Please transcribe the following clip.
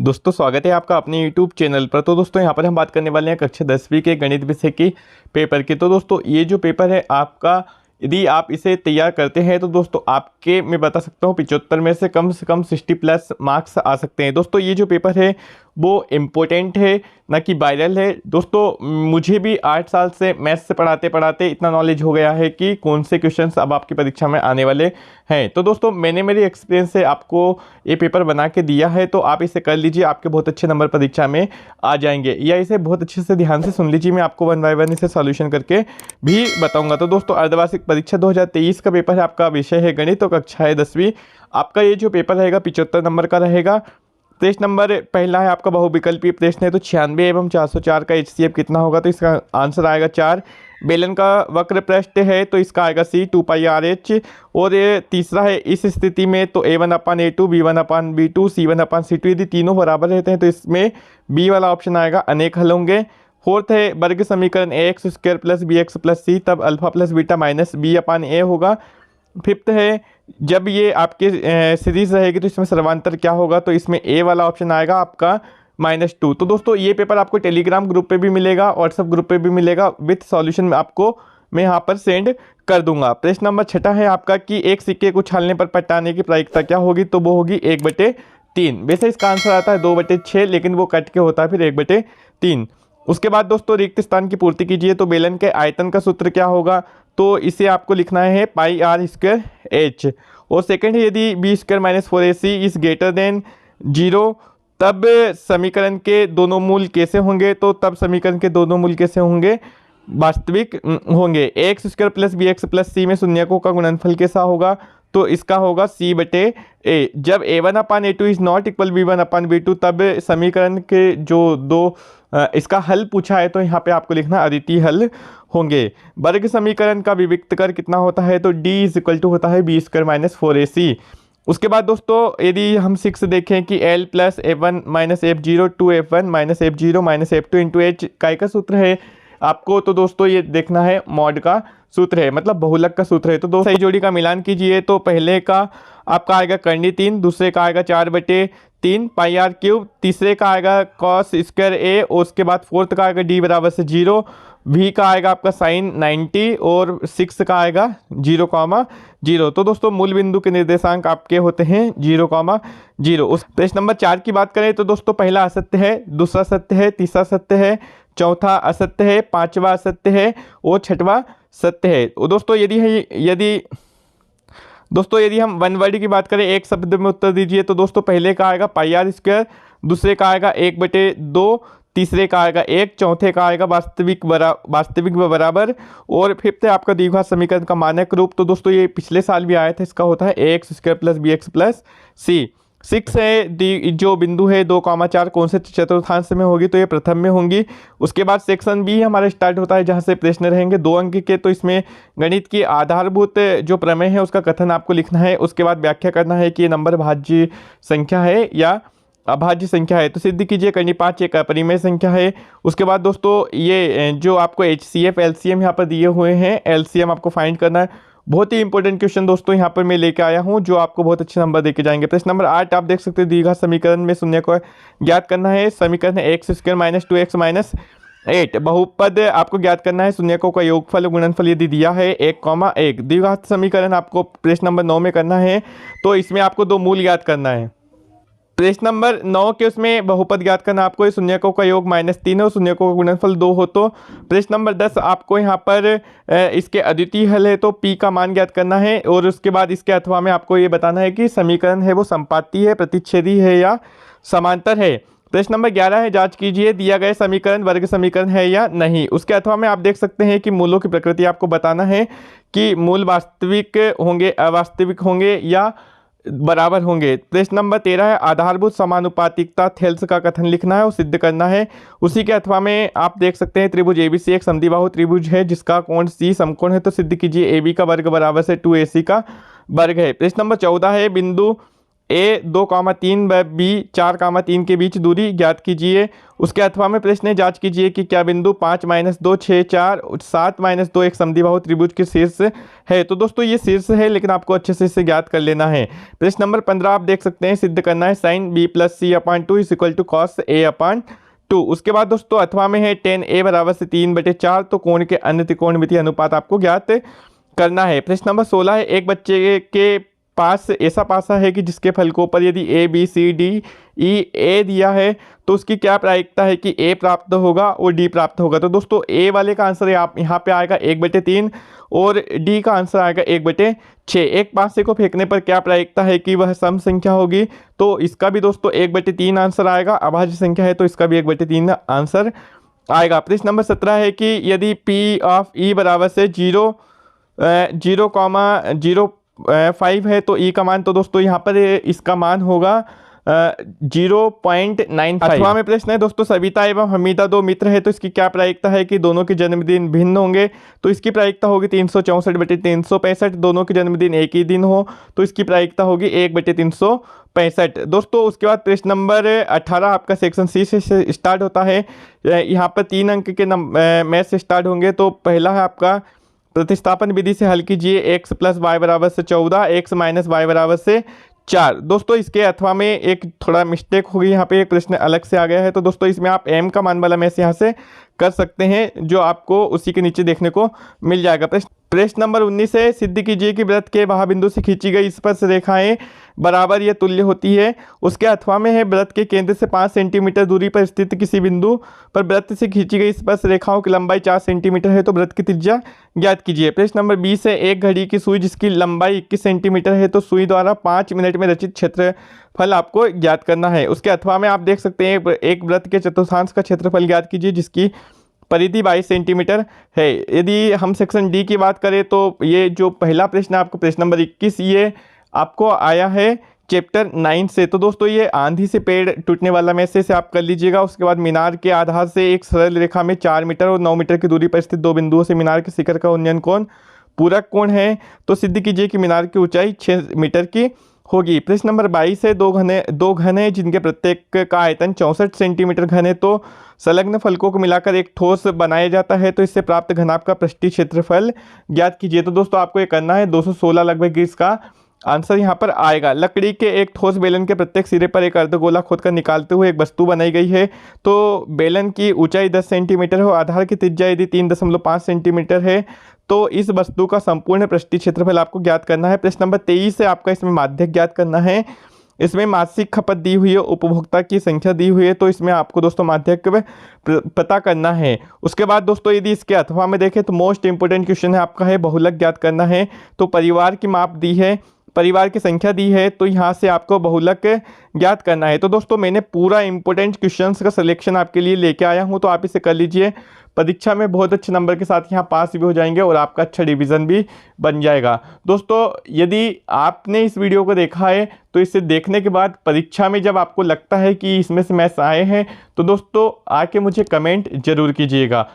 दोस्तों स्वागत है आपका अपने YouTube चैनल पर। तो दोस्तों यहाँ पर हम बात करने वाले हैं कक्षा 10वीं के गणित विषय की पेपर की। तो दोस्तों ये जो पेपर है आपका, यदि आप इसे तैयार करते हैं तो दोस्तों आपके मैं बता सकता हूँ 75 में से कम 60+ मार्क्स आ सकते हैं। दोस्तों ये जो पेपर है वो इम्पोर्टेंट है, ना कि वायरल है। दोस्तों मुझे भी 8 साल से मैथ्स से पढ़ाते पढ़ाते इतना नॉलेज हो गया है कि कौन से क्वेश्चंस अब आपकी परीक्षा में आने वाले हैं। तो दोस्तों मैंने मेरी एक्सपीरियंस से आपको ये पेपर बना के दिया है, तो आप इसे कर लीजिए, आपके बहुत अच्छे नंबर परीक्षा में आ जाएंगे। या इसे बहुत अच्छे से ध्यान से सुन लीजिए, मैं आपको 1 बाय 1 इसे सॉल्यूशन करके भी बताऊंगा। तो दोस्तों अर्धवार्षिक परीक्षा 2023 का पेपर है, आपका विषय है गणित और कक्षा है 10वीं। आपका ये जो पेपर रहेगा 75 नंबर का रहेगा। प्रश्न नंबर पहला है आपका बहुविकल्पीय प्रश्न है, तो 96 एवं 404 का HCF कितना होगा, तो इसका आंसर आएगा 4। बेलन का वक्र पृष्ठ है, तो इसका आएगा C 2πRH। और ये तीसरा है इस स्थिति में तो A1/A2 B1/B2 C1/C2 यदि तीनों बराबर रहते हैं तो इसमें B वाला ऑप्शन आएगा, अनेक हल होंगे। फोर्थ है वर्ग समीकरण AX² + BX + C तब अल्फा + बीटा -B/A होगा। फिफ्थ है जब ये आपके सीरीज रहेगी तो इसमें सर्वांतर क्या होगा, तो इसमें A वाला ऑप्शन आएगा आपका -2। तो दोस्तों ये पेपर आपको टेलीग्राम ग्रुप पे भी मिलेगा, व्हाट्सएप ग्रुप पे भी मिलेगा, विथ सॉल्यूशन आपको मैं यहाँ पर सेंड कर दूंगा। प्रश्न नंबर 6 है आपका कि एक सिक्के को उछालने पर पलटाने की प्रायिकता क्या होगी, तो वो होगी 1/3। वैसे इसका आंसर आता है 2/6, लेकिन वो कट के होता है फिर 1/3। उसके बाद दोस्तों रिक्त स्थान की पूर्ति कीजिए, तो बेलन के आयतन का सूत्र क्या होगा, तो इसे आपको लिखना है πr²h। और सेकंड है यदि b² - 4ac is greater than 0 तब समीकरण के दोनों मूल कैसे होंगे, तो तब समीकरण के दोनों मूल कैसे होंगे, वास्तविक होंगे। ax² + bx + c में शून्यकों का गुणनफल कैसा होगा, तो इसका होगा C/A। जब A1/A2 is not equal B1/B2 तब समीकरण के जो दो इसका हल पूछा है तो यहाँ पे आपको लिखना अद्वितीय हल होंगे। वर्ग समीकरण का विविक्त कर कितना होता है, तो D = होता है b² - 4ac। उसके बाद दोस्तों यदि हम 6 देखें कि L + F1 - F0 2F1 - F0 - F2 × H का सूत्र है आपको, तो दोस्तों ये देखना है मॉड का सूत्र है, मतलब बहुलक का सूत्र है। तो दो सही जोड़ी का मिलान कीजिए, तो पहले का आपका आएगा कर्णी 3, दूसरे का आएगा 4/3 πr³, तीसरे का आएगा cos² A और उसके बाद फोर्थ का आएगा D = 0, V का आएगा आपका sin 90 और 6 का आएगा 0,0। तो दोस्तों मूल बिंदु के निर्देशांक आपके होते हैं 0,0। उस प्रश्न नंबर 4 की बात करें तो दोस्तों पहला असत्य है, दूसरा सत्य है, तीसरा सत्य है, चौथा असत्य है, पांचवा असत्य है और छठवा सत्य है। दोस्तों यदि हम वन वर्ड की बात करें, एक शब्द में उत्तर दीजिए, तो दोस्तों पहले का आएगा πr², दूसरे का आएगा 1/2, तीसरे का आएगा 1, चौथे का आएगा वास्तविक व बराबर, और फिफ्थ है आपका द्विघात समीकरण का मानक रूप। तो दोस्तों ये पिछले साल भी आया था, इसका होता है ax² + bx + c। 6 है जो बिंदु है 2,4 कौन से चतुर्थांश में होगी, तो ये प्रथम में होंगी। उसके बाद सेक्शन बी हमारा स्टार्ट होता है जहाँ से प्रश्न रहेंगे 2 अंक के, तो इसमें गणित की आधारभूत जो प्रमेय है उसका कथन आपको लिखना है। उसके बाद व्याख्या करना है कि ये नंबर भाज्य संख्या है या अभाज्य संख्या है, तो सिद्ध कीजिए। करनी 5 एक अपरिमेय संख्या है। उसके बाद दोस्तों ये जो आपको HCF LCM यहाँ पर दिए हुए हैं, LCM आपको फाइंड करना है। बहुत ही इंपॉर्टेंट क्वेश्चन दोस्तों यहाँ पर मैं लेके आया हूँ जो आपको बहुत अच्छे नंबर देके जाएंगे। प्रश्न नंबर 8 आप देख सकते हैं, द्विघात समीकरण में शून्य को ज्ञात करना है। समीकरण है x² - 2x - 8। बहुपद आपको ज्ञात करना है, शून्यकों का योगफल गुणनफल यदि दिया है 1,1। द्विघात समीकरण आपको प्रश्न नंबर 9 में करना है, तो इसमें आपको 2 मूल ज्ञात करना है। प्रश्न नंबर 9 के उसमें बहुपद ज्ञात करना आपको, शून्यकों का योग -3 और शून्यकों का गुणनफल 2 हो। तो प्रश्न नंबर 10 आपको यहाँ पर इसके अद्वितीय हल है, तो P का मान ज्ञात करना है। और उसके बाद इसके अथवा में आपको ये बताना है कि समीकरण है वो संपाती है, प्रतिच्छेदी है या समांतर है। प्रश्न नंबर 11 है जांच कीजिए दिया गया समीकरण वर्ग समीकरण है या नहीं। उसके अथवा में आप देख सकते हैं कि मूलों की प्रकृति आपको बताना है कि मूल वास्तविक होंगे, अवास्तविक होंगे या बराबर होंगे। प्रश्न नंबर 13 है आधारभूत समानुपातिकता थेल्स का कथन लिखना है और सिद्ध करना है। उसी के अथवा में आप देख सकते हैं त्रिभुज ABC एक समद्विबाहु त्रिभुज है जिसका कोण C समकोण है, तो सिद्ध कीजिए AB का वर्ग बराबर से 2AC का वर्ग है। प्रश्न नंबर 14 है बिंदु ए 2,3 व बी 4,3 के बीच दूरी ज्ञात कीजिए। उसके अथवा में प्रश्न है, जांच कीजिए कि क्या बिंदु 5 - 2 6 4 7 - 2 एक समद्विबाहु त्रिभुज के शीर्ष है। तो दोस्तों ये शीर्ष है, लेकिन आपको अच्छे से इसे ज्ञात कर लेना है। प्रश्न नंबर 15 आप देख सकते हैं, सिद्ध करना है sin b + c/2 = cos a/2। उसके बाद दोस्तों अथवा में है tan a = 3/4, तो कोण के अन्य त्रिकोणमितीय अनुपात आपको ज्ञात करना है। प्रश्न नंबर 16 है, एक बच्चे के पास ऐसा पासा है कि जिसके फलकों पर यदि A B C D E ए दिया है तो उसकी क्या प्रायिकता है कि ए प्राप्त होगा और डी प्राप्त होगा। तो दोस्तों ए वाले का आंसर आप यहाँ पे आएगा 1/3 और डी का आंसर आएगा 1/6। एक पासे को फेंकने पर क्या प्रायिकता है कि वह सम संख्या होगी, तो इसका भी दोस्तों 1/3 आंसर आएगा। अभाज्य संख्या है तो इसका भी 1/3 आंसर आएगा। प्रश्न नंबर 17 है कि यदि पी ऑफ ई बराबर से 0,05 है तो ई का मान, तो दोस्तों यहाँ पर इसका मान होगा 0.95। अथवा में प्रश्न है दोस्तों, सविता एवं हमीदा दो मित्र है तो इसकी क्या प्रायिकता है कि दोनों के जन्मदिन भिन्न होंगे, तो इसकी प्रायिकता होगी 364/365। दोनों के जन्मदिन एक ही दिन हो तो इसकी प्रायिकता होगी 1/365। दोस्तों उसके बाद प्रश्न नंबर 18 आपका सेक्शन सी से स्टार्ट होता है। यहाँ पर 3 अंक के मैथ से स्टार्ट होंगे। तो पहला है आपका प्रतिस्थापन विधि से हल कीजिए, x + y = 14, x - y = 4। दोस्तों इसके अथवा में एक थोड़ा मिस्टेक होगी, यहाँ पे एक प्रश्न अलग से आ गया है। तो दोस्तों इसमें आप m का मान वाला मैथ यहाँ से कर सकते हैं, जो आपको उसी के नीचे देखने को मिल जाएगा। प्रश्न नंबर 19 है, सिद्ध कीजिए कि वृत्त के बाह्य बिंदु से खींची गई स्पर्श रेखाएं बराबर या तुल्य होती है। उसके अथवा में है, वृत्त के केंद्र से 5 सेंटीमीटर दूरी पर स्थित किसी बिंदु पर वृत्त से खींची गई स्पर्श रेखाओं की लंबाई 4 सेंटीमीटर है तो वृत्त की त्रिज्या ज्ञात कीजिए। प्रश्न नंबर 20 है, एक घड़ी की सुई जिसकी लंबाई 21 सेंटीमीटर है तो सुई द्वारा 5 मिनट में रचित क्षेत्रफल आपको ज्ञात करना है। उसके अथवा में आप देख सकते हैं, एक वृत्त के चतुर्थांश का क्षेत्रफल ज्ञात कीजिए जिसकी परिधि 22 सेंटीमीटर है। यदि हम सेक्शन डी की बात करें तो ये जो पहला प्रश्न है आपको प्रश्न नंबर 21, ये आपको आया है चैप्टर 9 से। तो दोस्तों ये आंधी से पेड़ टूटने वाला में से आप कर लीजिएगा। उसके बाद मीनार के आधार से एक सरल रेखा में 4 मीटर और 9 मीटर की दूरी पर स्थित दो बिंदुओं से मीनार के शिखर का उन्नयन कोण पूरक कोण है, तो सिद्ध कीजिए कि मीनार की ऊंचाई 6 मीटर की होगी। प्रश्न नंबर 22 है, दो घन है जिनके प्रत्येक का आयतन 64 सेंटीमीटर घन है तो संलग्न फलकों को मिलाकर एक ठोस बनाया जाता है, तो इससे प्राप्त घनाभ का पृष्ठीय क्षेत्रफल ज्ञात कीजिए। तो दोस्तों आपको ये करना है, 216 लगभग इसका आंसर यहाँ पर आएगा। लकड़ी के एक ठोस बेलन के प्रत्येक सिरे पर एक अर्धगोला खोदकर निकालते हुए एक वस्तु बनाई गई है, तो बेलन की ऊंचाई 10 सेंटीमीटर हो, आधार की त्रिज्या यदि 3.5 सेंटीमीटर है तो इस वस्तु का संपूर्ण पृष्ठीय क्षेत्रफल आपको ज्ञात करना है। प्रश्न नंबर 23 है आपका, इसमें माध्यक ज्ञात करना है। इसमें मासिक खपत दी हुई है, उपभोक्ता की संख्या दी हुई है, तो इसमें आपको दोस्तों माध्यक पता करना है। उसके बाद दोस्तों यदि इसके अथवा में देखें तो मोस्ट इंपोर्टेंट क्वेश्चन है आपका है बहुलक ज्ञात करना है। तो परिवार की माप दी है, परिवार की संख्या दी है, तो यहाँ से आपको बहुलक ज्ञात करना है। तो दोस्तों मैंने पूरा इंपॉर्टेंट क्वेश्चंस का सिलेक्शन आपके लिए लेके आया हूँ, तो आप इसे कर लीजिए। परीक्षा में बहुत अच्छे नंबर के साथ यहाँ पास भी हो जाएंगे और आपका अच्छा डिवीज़न भी बन जाएगा। दोस्तों यदि आपने इस वीडियो को देखा है तो इसे देखने के बाद परीक्षा में जब आपको लगता है कि इसमें से मैथ्स आए हैं तो दोस्तों आके मुझे कमेंट जरूर कीजिएगा।